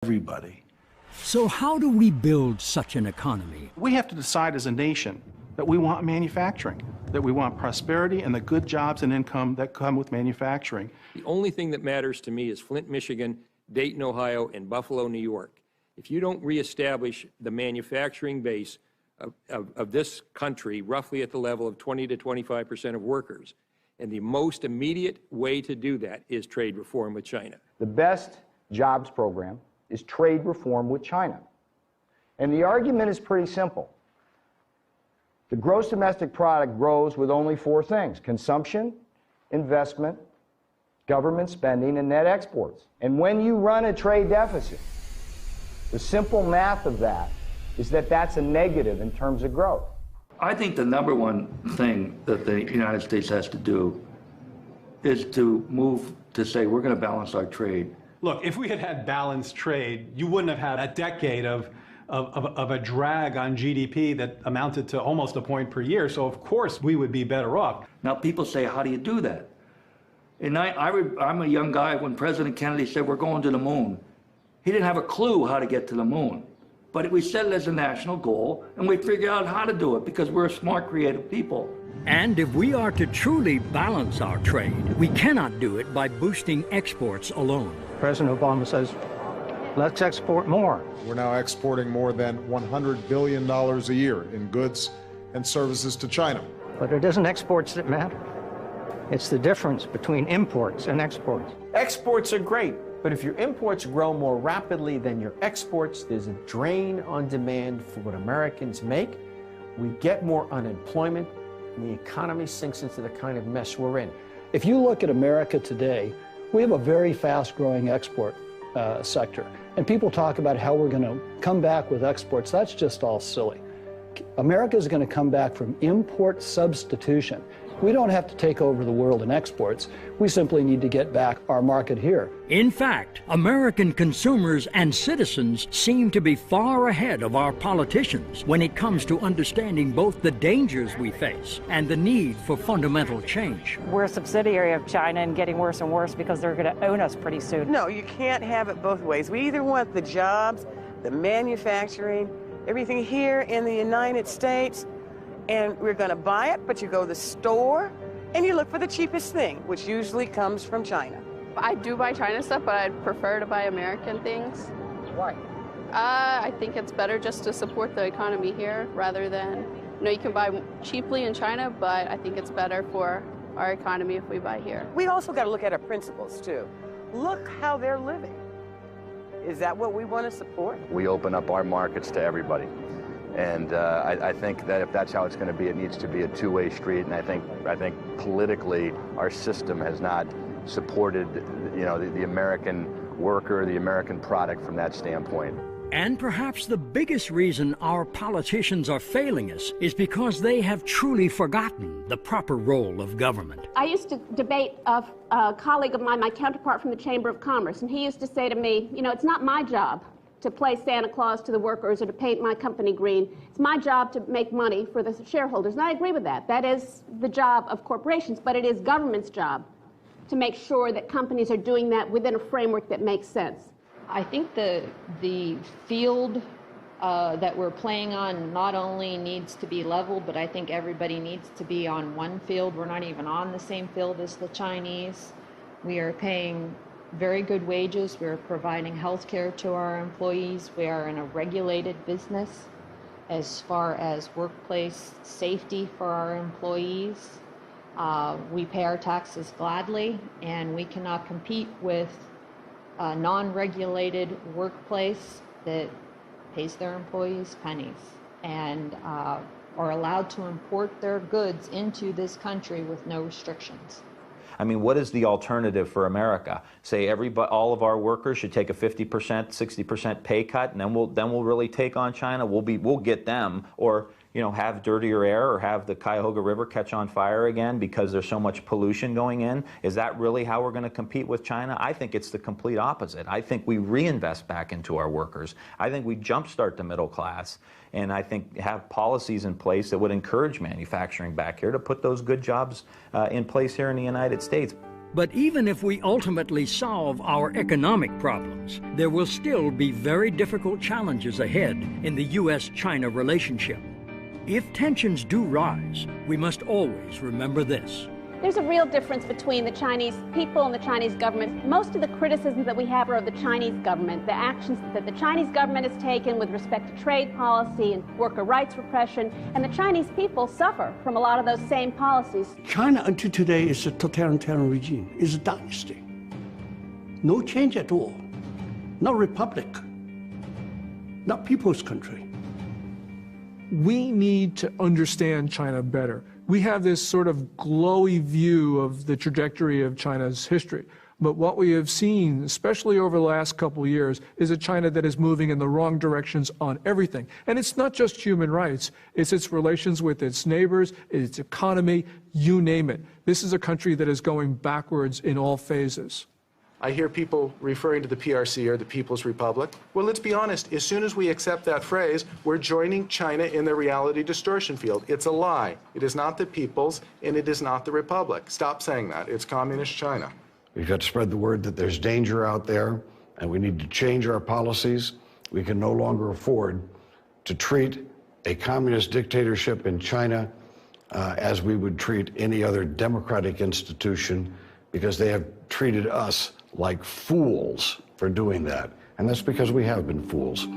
everybody. So how do we build such an economy? We have to decide as a nation that we want manufacturing, that we want prosperity and the good jobs and income that come with manufacturing. The only thing that matters to me is Flint, Michigan, Dayton, Ohio, and Buffalo, New York. If you don't reestablish the manufacturing base of this country roughly at the level of 20 to 25% of workers, and the most immediate way to do that is trade reform with China. The best jobs program is trade reform with China. And the argument is pretty simple. The gross domestic product grows with only four things: consumption, investment, government spending, and net exports. And when you run a trade deficit, the simple math of that is that that's a negative in terms of growth. I think the number one thing that the United States has to do is to move to say we're going to balance our trade. Look, if we had had balanced trade, you wouldn't have had a decade of a drag on GDP that amounted to almost a point per year, so of course we would be better off. Now people say, how do you do that? And I'm a young guy when President Kennedy said we're going to the moon. He didn't have a clue how to get to the moon. But we set it as a national goal, and we figure out how to do it because we're smart, creative people. And if we are to truly balance our trade, we cannot do it by boosting exports alone. President Obama says, let's export more. We're now exporting more than $100 billion a year in goods and services to China. But it isn't exports that matter. It's the difference between imports and exports. Exports are great, but if your imports grow more rapidly than your exports, there's a drain on demand for what Americans make. We get more unemployment, and the economy sinks into the kind of mess we're in. If you look at America today, we have a very fast-growing export sector. And people talk about how we're going to come back with exports. That's just all silly. America is going to come back from import substitution. We don't have to take over the world in exports. We simply need to get back our market here. In fact, American consumers and citizens seem to be far ahead of our politicians when it comes to understanding both the dangers we face and the need for fundamental change. We're a subsidiary of China and getting worse and worse because they're going to own us pretty soon. No, you can't have it both ways. We either want the jobs, the manufacturing, everything here in the United States, and we're going to buy it, but you go to the store and you look for the cheapest thing, which usually comes from China. I do buy China stuff, but I'd prefer to buy American things. Why? I think it's better just to support the economy here rather than, you can buy cheaply in China, but I think it's better for our economy if we buy here. We also got to look at our principles too. Look how they're living. Is that what we want to support? We open up our markets to everybody. And I think that if that's how it's going to be, it needs to be a two-way street. And I think politically, our system has not supported, the American worker, the American product from that standpoint. And perhaps the biggest reason our politicians are failing us is because they have truly forgotten the proper role of government. I used to debate a colleague of mine, my counterpart from the Chamber of Commerce, and he used to say to me, it's not my job to play Santa Claus to the workers or to paint my company green. It's my job to make money for the shareholders. And I agree with that. That is the job of corporations, but it is government's job to make sure that companies are doing that within a framework that makes sense. I think the field that we're playing on not only needs to be leveled, but I think everybody needs to be on one field. We're not even on the same field as the Chinese. We are paying very good wages. We're providing health care to our employees. We are in a regulated business as far as workplace safety for our employees. We pay our taxes gladly, and we cannot compete with a non-regulated workplace that pays their employees pennies and are allowed to import their goods into this country with no restrictions. I mean, what is the alternative for America? Say all of our workers should take a 50%, 60% pay cut, and then we'll really take on China. We'll get them, or have dirtier air, or have the Cuyahoga River catch on fire again because there's so much pollution going in. Is that really how we're going to compete with China? I think it's the complete opposite. I think we reinvest back into our workers. I think we jumpstart the middle class, and I think have policies in place that would encourage manufacturing back here to put those good jobs in place here in the United States. But even if we ultimately solve our economic problems, there will still be very difficult challenges ahead in the U.S.-China relationship. If tensions do rise, we must always remember this. There's a real difference between the Chinese people and the Chinese government. Most of the criticisms that we have are of the Chinese government, the actions that the Chinese government has taken with respect to trade policy and worker rights repression, and the Chinese people suffer from a lot of those same policies. China until today is a totalitarian regime, is a dynasty. No change at all. Not republic, not people's country. We need to understand China better. We have this sort of glowy view of the trajectory of China's history. But what we have seen, especially over the last couple of years, is a China that is moving in the wrong directions on everything. And it's not just human rights, it's its relations with its neighbors, its economy, you name it. This is a country that is going backwards in all phases. I hear people referring to the PRC or the People's Republic. Well, let's be honest. As soon as we accept that phrase, we're joining China in the reality distortion field. It's a lie. It is not the People's, and it is not the Republic. Stop saying that. It's Communist China. We've got to spread the word that there's danger out there, and we need to change our policies. We can no longer afford to treat a communist dictatorship in China as we would treat any other democratic institution, because they have treated us like fools for doing that. And that's because we have been fools.